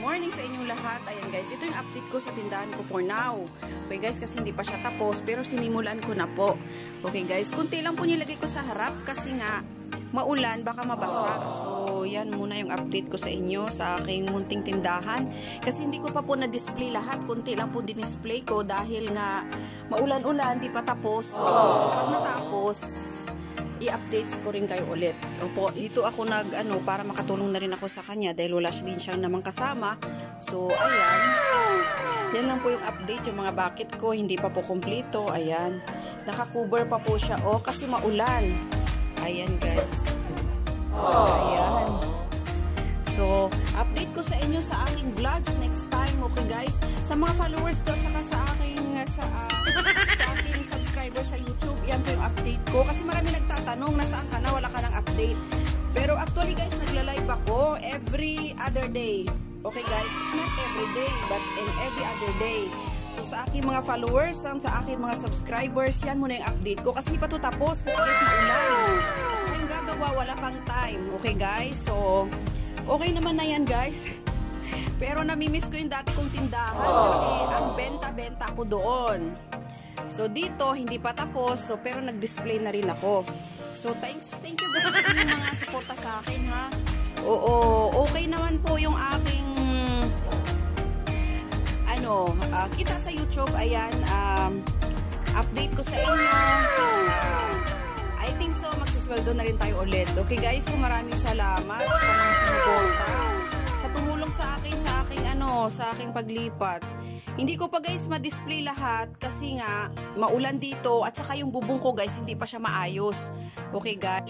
morning sa inyong lahat. Ayan guys, ito yung update ko sa tindahan ko for now. Okay guys, kasi hindi pa siya tapos pero sinimulan ko na po. Okay guys, kunti lang po nilagay ko sa harap kasi nga maulan, baka mabasa. So yan muna yung update ko sa inyo sa aking munting tindahan. Kasi hindi ko pa po na-display lahat. Kunti lang po din-display ko dahil nga maulan-ulan, di pa tapos. So pag natapos, i-updates ko rin kayo ulit. Opo, dito ako para makatulong na rin ako sa kanya dahil wala din siyang namang kasama. So, ayan. Yan lang po yung update. Yung mga bucket ko, hindi pa po kumpleto. Ayan. Naka-cover pa po siya. Oh, kasi maulan. Ayan, guys. Ayan. So, update ko sa inyo sa aking vlogs next time. Okay, guys? Sa mga followers ko, saka sa aking subscribers sa YouTube, yan po yung update ko. Kasi marami nagtatanong, nasaan ka na, wala ka ng update. Pero actually guys, nagla-live ako every other day. Okay guys, it's not every day, but in every other day. So sa aking mga followers, sa aking mga subscribers, yan muna yung update ko. Kasi hindi pa ito tapos, kasi guys, maulan. At saka yung gagawa, wala pang time. Okay guys, so okay naman na yan guys. Pero namimiss ko yung dati kong tindahan kasi ang benta-benta ko doon. So dito hindi pa tapos, so pero nag-display na rin ako. So thank you guys sa inyong mga suporta sa akin ha. Oo, okay naman po yung aking kita sa YouTube. Ayan, update ko sa inyo. I think so magsisweldo na rin tayo ulit. Okay guys, so maraming salamat sa mga sumuporta, sa tumulong sa akin sa aking paglipat. Hindi ko pa guys ma-display lahat kasi nga maulan dito at saka yung bubong ko guys hindi pa siya maayos. Okay guys.